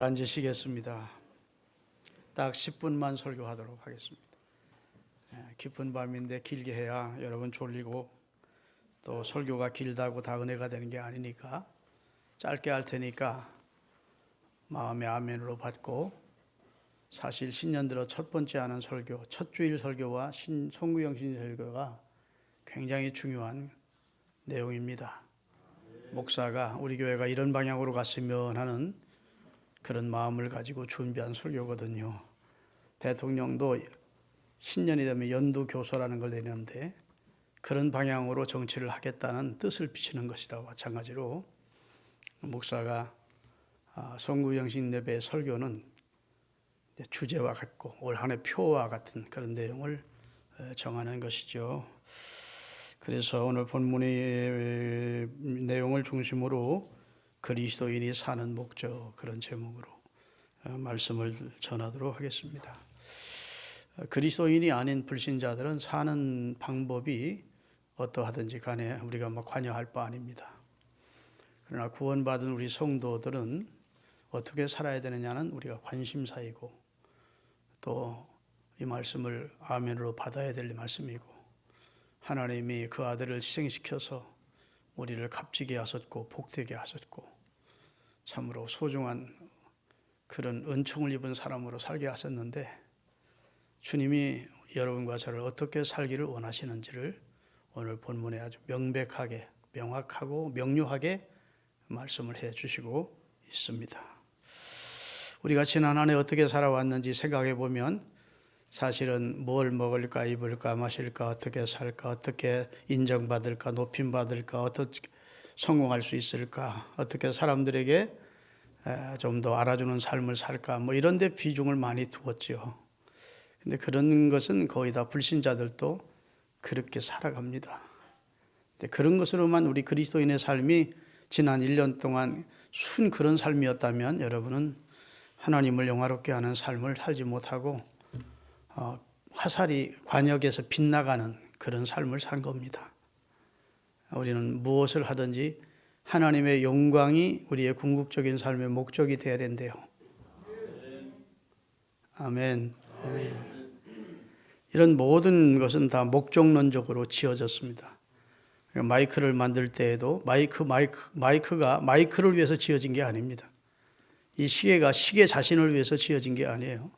앉으시겠습니다. 딱 10분만 설교하도록 하겠습니다. 깊은 밤인데 길게 해야 여러분 졸리고 또 설교가 길다고 다 은혜가 되는 게 아니니까 짧게 할 테니까 마음의 아멘으로 받고, 사실 신년 들어 첫 번째 하는 설교, 첫 주일 설교와 송구영 신설교가 굉장히 중요한 내용입니다. 목사가 우리 교회가 이런 방향으로 갔으면 하는 그런 마음을 가지고 준비한 설교거든요. 대통령도 신년이 되면 연두교서라는 걸 내는데 그런 방향으로 정치를 하겠다는 뜻을 비치는 것이다. 마찬가지로 목사가 송구영신 예배 설교는 주제와 같고 올 한 해 표와 같은 그런 내용을 정하는 것이죠. 그래서 오늘 본문의 내용을 중심으로 그리스도인이 사는 목적, 그런 제목으로 말씀을 전하도록 하겠습니다. 그리스도인이 아닌 불신자들은 사는 방법이 어떠하든지 간에 우리가 관여할 바 아닙니다. 그러나 구원받은 우리 성도들은 어떻게 살아야 되느냐는 우리가 관심사이고, 또 이 말씀을 아멘으로 받아야 될 말씀이고, 하나님이 그 아들을 희생시켜서 우리를 값지게 하셨고 복되게 하셨고 참으로 소중한 그런 은총을 입은 사람으로 살게 하셨는데, 주님이 여러분과 저를 어떻게 살기를 원하시는지를 오늘 본문에 아주 명백하게, 명확하고 명료하게 말씀을 해 주시고 있습니다. 우리가 지난 한 해 어떻게 살아왔는지 생각해 보면 사실은 뭘 먹을까, 입을까, 마실까, 어떻게 살까, 어떻게 인정받을까, 높임받을까, 어떻게 성공할 수 있을까, 어떻게 사람들에게 좀 더 알아주는 삶을 살까, 이런 데 비중을 많이 두었죠. 근데 그런 것은 거의 다 불신자들도 그렇게 살아갑니다. 근데 그런 것으로만 우리 그리스도인의 삶이 지난 1년 동안 순 그런 삶이었다면 여러분은 하나님을 영화롭게 하는 삶을 살지 못하고 화살이 관역에서 빗나가는 그런 삶을 산 겁니다. 우리는 무엇을 하든지 하나님의 영광이 우리의 궁극적인 삶의 목적이 되어야 된대요. 아멘. 이런 모든 것은 다 목적론적으로 지어졌습니다. 마이크를 만들 때에도 마이크가 마이크를 위해서 지어진 게 아닙니다. 이 시계가 시계 자신을 위해서 지어진 게 아니에요.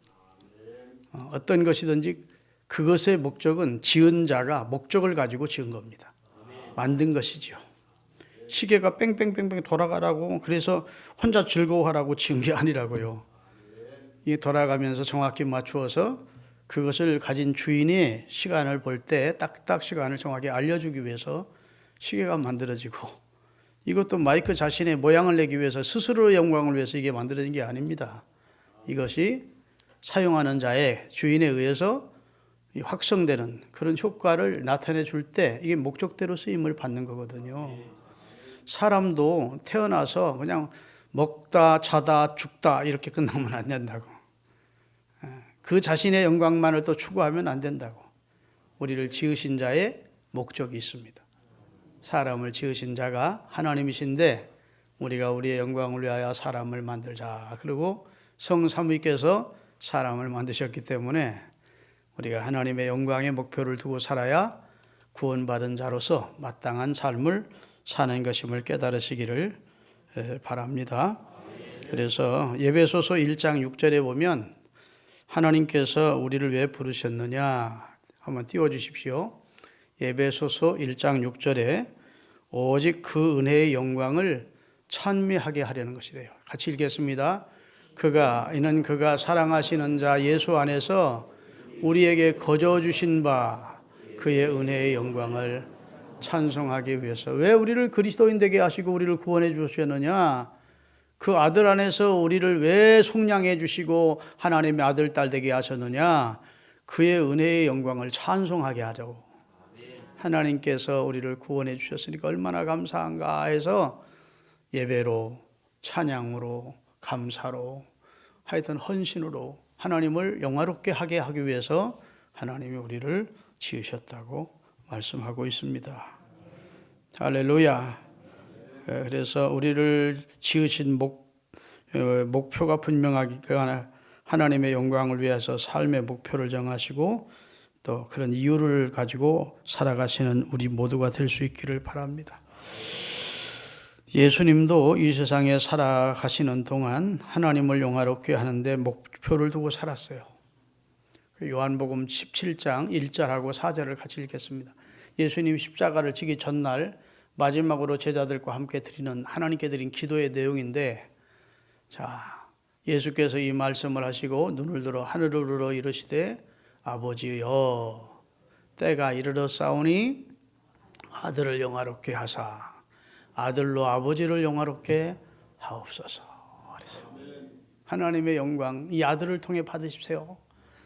어떤 것이든지 그것의 목적은 지은 자가 목적을 가지고 지은 겁니다. 만든 것이죠. 시계가 뺑뺑뺑뺑 돌아가라고, 그래서 혼자 즐거워하라고 지은 게 아니라고요. 이 돌아가면서 정확히 맞추어서 그것을 가진 주인이 시간을 볼 때 딱딱 시간을 정확히 알려주기 위해서 시계가 만들어지고, 이것도 마이크 자신의 모양을 내기 위해서, 스스로의 영광을 위해서 이게 만들어진 게 아닙니다. 이것이 사용하는 자의 주인에 의해서 확성되는 그런 효과를 나타내 줄 때 이게 목적대로 쓰임을 받는 거거든요. 사람도 태어나서 그냥 먹다 자다 죽다 이렇게 끝나면 안 된다고. 그 자신의 영광만을 또 추구하면 안 된다고. 우리를 지으신 자의 목적이 있습니다. 사람을 지으신 자가 하나님이신데 우리가 우리의 영광을 위하여 사람을 만들자. 그리고 성삼위께서 사람을 만드셨기 때문에 우리가 하나님의 영광의 목표를 두고 살아야 구원받은 자로서 마땅한 삶을 사는 것임을 깨달으시기를 바랍니다. 그래서 에베소서 1장 6절에 보면 하나님께서 우리를 왜 부르셨느냐 한번 띄워주십시오. 에베소서 1장 6절에 오직 그 은혜의 영광을 찬미하게 하려는 것이래요. 같이 읽겠습니다. 이는 그가 사랑하시는 자 예수 안에서 우리에게 거저 주신 바 그의 은혜의 영광을 찬송하기 위해서. 왜 우리를 그리스도인 되게 하시고 우리를 구원해 주셨느냐? 그 아들 안에서 우리를 왜 속량해 주시고 하나님의 아들 딸 되게 하셨느냐? 그의 은혜의 영광을 찬송하게 하자고. 하나님께서 우리를 구원해 주셨으니까 얼마나 감사한가 해서 예배로, 찬양으로, 감사로, 하여튼 헌신으로 하나님을 영화롭게 하게 하기 위해서 하나님이 우리를 지으셨다고 말씀하고 있습니다. 할렐루야. 그래서 우리를 지으신 목표가 분명하게 하나님의 영광을 위해서 삶의 목표를 정하시고 또 그런 이유를 가지고 살아가시는 우리 모두가 될 수 있기를 바랍니다. 예수님도 이 세상에 살아가시는 동안 하나님을 영화롭게 하는데 목표를 두고 살았어요. 요한복음 17장 1절하고 4절을 같이 읽겠습니다. 예수님 십자가를 지기 전날 마지막으로 제자들과 함께 드리는 하나님께 드린 기도의 내용인데, 자, 예수께서 이 말씀을 하시고 눈을 들어 하늘을 우러 이르시되 아버지여 때가 이르렀사오니 아들을 영화롭게 하사 아들로 아버지를 영화롭게 하옵소서. 하나님의 영광 이 아들을 통해 받으십시오.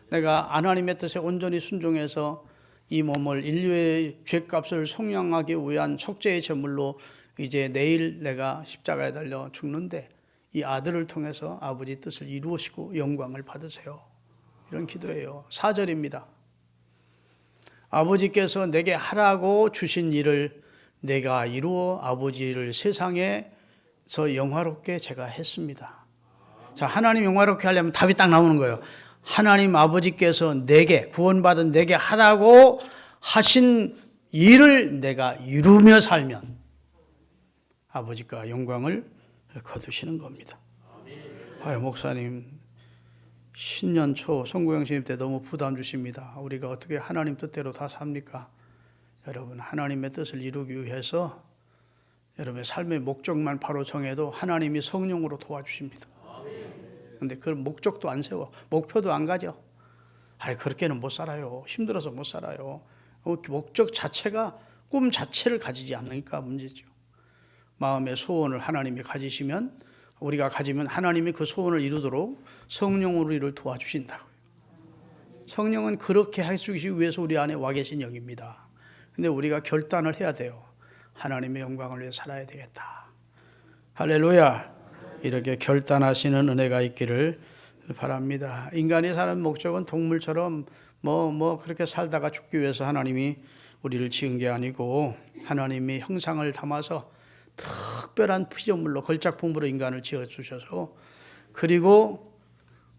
내가 하나님의 뜻에 온전히 순종해서 이 몸을 인류의 죄값을 속량하기 위한 속죄의 제물로 이제 내일 내가 십자가에 달려 죽는데 이 아들을 통해서 아버지 뜻을 이루시고 영광을 받으세요. 이런 기도예요. 4절입니다. 아버지께서 내게 하라고 주신 일을 내가 이루어 아버지를 세상에서 영화롭게 제가 했습니다. 자, 하나님 영화롭게 하려면 답이 딱 나오는 거예요. 하나님 아버지께서 내게 구원받은 내게 하라고 하신 일을 내가 이루며 살면 아버지가 영광을 거두시는 겁니다. 아유, 목사님 신년 초 송구영 신임 때 너무 부담 주십니다. 우리가 어떻게 하나님 뜻대로 다 삽니까? 여러분, 하나님의 뜻을 이루기 위해서 여러분의 삶의 목적만 바로 정해도 하나님이 성령으로 도와주십니다. 그런데 그 목적도 안 세워, 목표도 안 가져. 그렇게는 못 살아요. 힘들어서 못 살아요. 목적 자체가 꿈 자체를 가지지 않으니까 문제죠. 마음의 소원을 하나님이 가지시면, 우리가 가지면 하나님이 그 소원을 이루도록 성령으로 이를 도와주신다고요. 성령은 그렇게 해주시기 위해서 우리 안에 와 계신 영입니다. 근데 우리가 결단을 해야 돼요. 하나님의 영광을 위해 살아야 되겠다. 할렐루야. 이렇게 결단하시는 은혜가 있기를 바랍니다. 인간이 사는 목적은 동물처럼 그렇게 살다가 죽기 위해서 하나님이 우리를 지은 게 아니고 하나님이 형상을 담아서 특별한 피조물로 걸작품으로 인간을 지어주셔서 그리고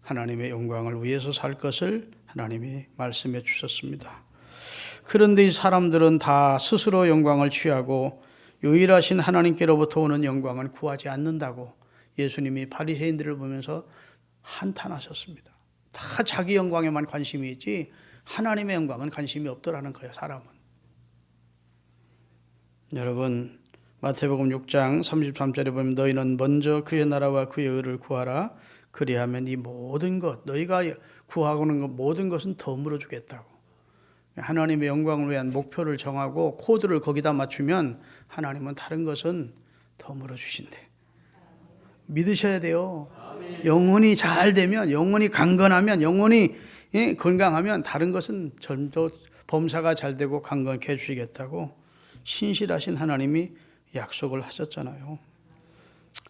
하나님의 영광을 위해서 살 것을 하나님이 말씀해 주셨습니다. 그런데 이 사람들은 다 스스로 영광을 취하고 유일하신 하나님께로부터 오는 영광은 구하지 않는다고 예수님이 바리새인들을 보면서 한탄하셨습니다. 다 자기 영광에만 관심이 있지 하나님의 영광은 관심이 없더라는 거예요, 사람은. 여러분, 마태복음 6장 33절에 보면 너희는 먼저 그의 나라와 그의 의를 구하라. 그리하면 이 모든 것, 너희가 구하고는 것 모든 것은 더불어 주겠다고. 하나님의 영광을 위한 목표를 정하고 코드를 거기다 맞추면 하나님은 다른 것은 더불어 주신대. 믿으셔야 돼요. 영혼이 잘 되면, 영혼이 강건하면, 영혼이 건강하면 다른 것은 전부 범사가 잘 되고 강건케 해주시겠다고 신실하신 하나님이 약속을 하셨잖아요.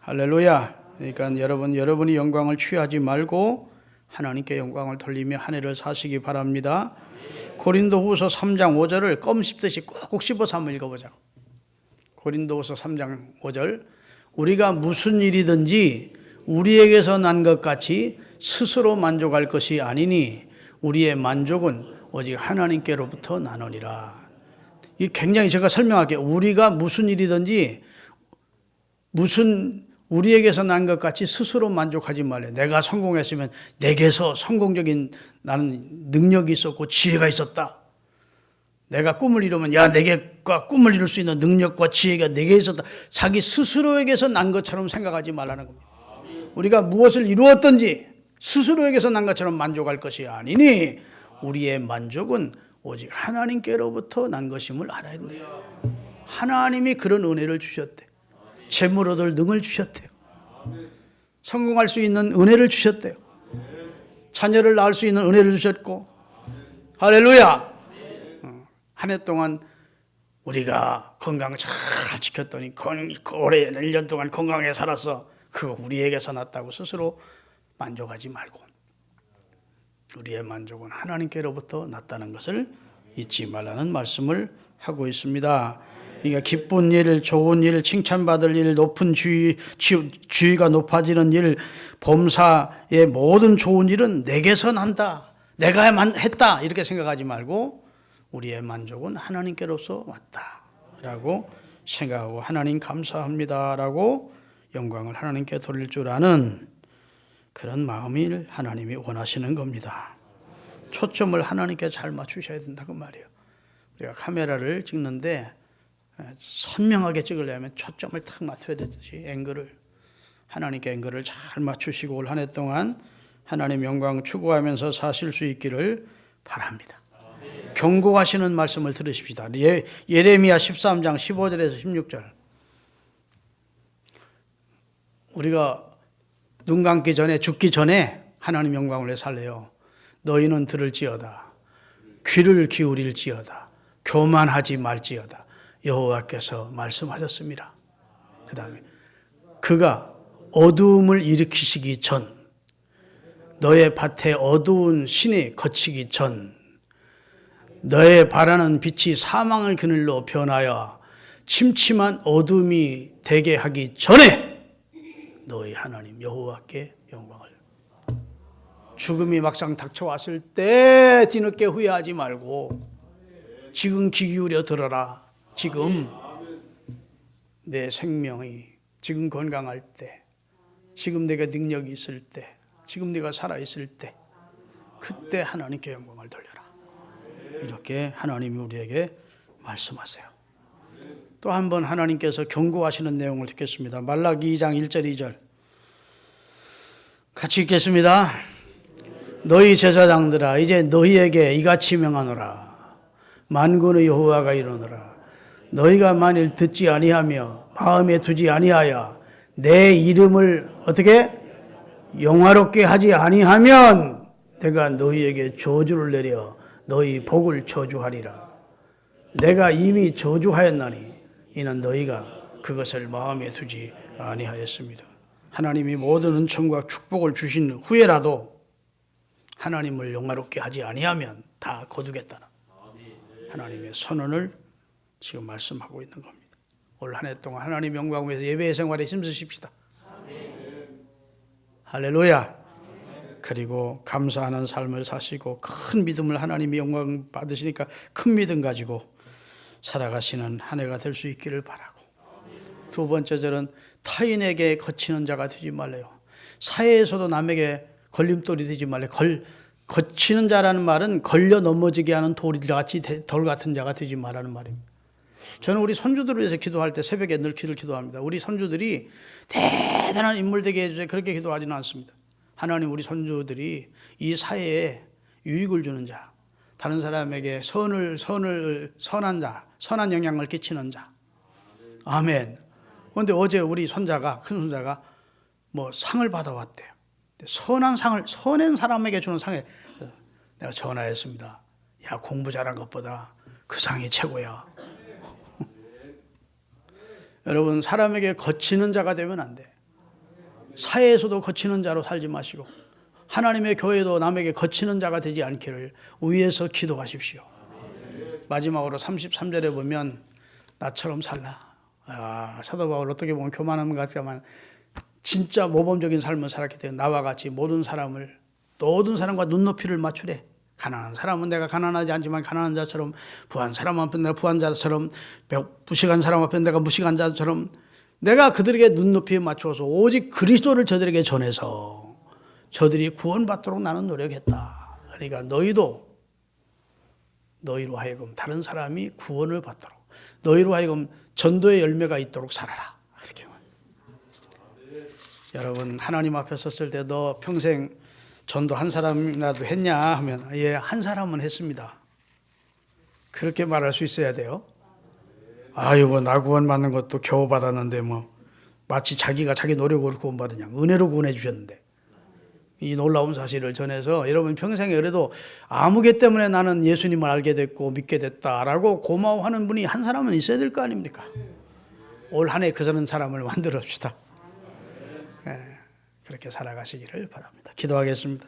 할렐루야. 그러니까 여러분이 영광을 취하지 말고 하나님께 영광을 돌리며 한 해를 사시기 바랍니다. 고린도후서 3장 5절을 껌 씹듯이 꼭 씹어서 한번 읽어보자고. 고린도후서 3장 5절 우리가 무슨 일이든지 우리에게서 난 것 같이 스스로 만족할 것이 아니니 우리의 만족은 오직 하나님께로부터 나느니라. 이 굉장히 제가 설명할게요. 우리가 무슨 일이든지 우리에게서 난 것 같이 스스로 만족하지 말래. 내가 성공했으면 내게서 성공적인 나는 능력이 있었고 지혜가 있었다. 내가 꿈을 이루면 내가 꿈을 이룰 수 있는 능력과 지혜가 내게 있었다. 자기 스스로에게서 난 것처럼 생각하지 말라는 겁니다. 우리가 무엇을 이루었든지 스스로에게서 난 것처럼 만족할 것이 아니니 우리의 만족은 오직 하나님께로부터 난 것임을 알아야 돼요. 하나님이 그런 은혜를 주셨대. 재물 얻을 능을 주셨대요. 성공할 수 있는 은혜를 주셨대요. 자녀를 낳을 수 있는 은혜를 주셨고, 할렐루야. 한 해 동안 우리가 건강 잘 지켰더니 올해 1년 동안 건강하게 살았어. 그거 우리에게서 났다고 스스로 만족하지 말고 우리의 만족은 하나님께로부터 났다는 것을 잊지 말라는 말씀을 하고 있습니다. 그러니까 기쁜 일, 좋은 일, 칭찬받을 일, 높은 주의가 높아지는 일, 범사의 모든 좋은 일은 내게서 난다. 내가만 했다. 이렇게 생각하지 말고 우리의 만족은 하나님께로서 왔다라고 생각하고 하나님 감사합니다라고 영광을 하나님께 돌릴 줄 아는 그런 마음을 하나님이 원하시는 겁니다. 초점을 하나님께 잘 맞추셔야 된다고 말이에요. 우리가 카메라를 찍는데 선명하게 찍으려면 초점을 탁 맞춰야 되듯이 하나님께 앵글을 잘 맞추시고 올 한 해 동안 하나님 영광 추구하면서 사실 수 있기를 바랍니다. 경고하시는 말씀을 들으십시다. 예레미야 13장 15절에서 16절. 우리가 눈 감기 전에 죽기 전에 하나님 영광을 위해 살래요. 너희는 들을지어다. 귀를 기울일지어다. 교만하지 말지어다. 여호와께서 말씀하셨습니다. 그 다음에 그가 어두움을 일으키시기 전, 너의 밭에 어두운 신이 거치기 전, 너의 바라는 빛이 사망을 그늘로 변하여 침침한 어둠이 되게 하기 전에 너희 하나님 여호와께 영광을. 죽음이 막상 닥쳐왔을 때 뒤늦게 후회하지 말고 지금 귀 기울여 들어라. 지금 내 생명이 지금 건강할 때, 지금 내가 능력이 있을 때, 지금 내가 살아있을 때 그때 하나님께 영광을 돌려라. 이렇게 하나님이 우리에게 말씀하세요. 또 한 번 하나님께서 경고하시는 내용을 듣겠습니다. 말라기 2장 1절 2절 같이 읽겠습니다. 너희 제사장들아 이제 너희에게 이같이 명하노라. 만군의 여호와가 이르노라. 너희가 만일 듣지 아니하며 마음에 두지 아니하여 내 이름을 어떻게 영화롭게 하지 아니하면 내가 너희에게 저주를 내려 너희 복을 저주하리라. 내가 이미 저주하였나니 이는 너희가 그것을 마음에 두지 아니하였습니다. 하나님이 모든 은총과 축복을 주신 후에라도 하나님을 영화롭게 하지 아니하면 다 거두겠다는 하나님의 선언을 지금 말씀하고 있는 겁니다. 올 한 해 동안 하나님 영광을 위해서 예배의 생활에 힘쓰십시다. 할렐루야. 그리고 감사하는 삶을 사시고 큰 믿음을 하나님이 영광 받으시니까 큰 믿음 가지고 살아가시는 한 해가 될 수 있기를 바라고, 두 번째 절은 타인에게 거치는 자가 되지 말래요. 사회에서도 남에게 걸림돌이 되지 말래요. 거치는 자라는 말은 걸려 넘어지게 하는 돌 같은 자가 되지 말라는 말입니다. 저는 우리 손주들을 위해서 기도할 때 새벽에 늘 기도합니다. 우리 손주들이 대단한 인물 되게 해주세요. 그렇게 기도하지는 않습니다. 하나님 우리 손주들이 이 사회에 유익을 주는 자, 다른 사람에게 선한 자, 선한 영향을 끼치는 자. 아멘. 그런데 어제 우리 큰 손자가 뭐 상을 받아왔대요. 선한 사람에게 주는 상에 내가 전화했습니다. 야, 공부 잘한 것보다 그 상이 최고야. 여러분, 사람에게 거치는 자가 되면 안 돼. 사회에서도 거치는 자로 살지 마시고 하나님의 교회도 남에게 거치는 자가 되지 않기를 위해서 기도하십시오. 마지막으로 33절에 보면 나처럼 살라. 사도 바울 어떻게 보면 교만한 것 같지만 진짜 모범적인 삶을 살았기 때문에 나와 같이 모든 사람과 눈높이를 맞추래. 가난한 사람은 내가 가난하지 않지만 가난한 자처럼, 부한 사람 앞에 내가 부한 자처럼, 무식한 사람 앞에 내가 무식한 자처럼 내가 그들에게 눈높이에 맞추어서 오직 그리스도를 저들에게 전해서 저들이 구원받도록 나는 노력했다. 그러니까 너희로 하여금 다른 사람이 구원을 받도록, 너희로 하여금 전도의 열매가 있도록 살아라. 그렇게 여러분, 하나님 앞에 섰을 때 너 평생 전도 한 사람이라도 했냐 하면 예, 한 사람은 했습니다. 그렇게 말할 수 있어야 돼요. 아이고, 나 구원받는 것도 겨우 받았는데 뭐 마치 자기가 자기 노력으로 구원받으냐. 은혜로 구원해 주셨는데. 이 놀라운 사실을 전해서 여러분 평생에 그래도 아무개 때문에 나는 예수님을 알게 됐고 믿게 됐다라고 고마워하는 분이 한 사람은 있어야 될 거 아닙니까? 올 한 해 그런 사람을 만들어줍시다. 그렇게 살아가시기를 바랍니다. 기도하겠습니다.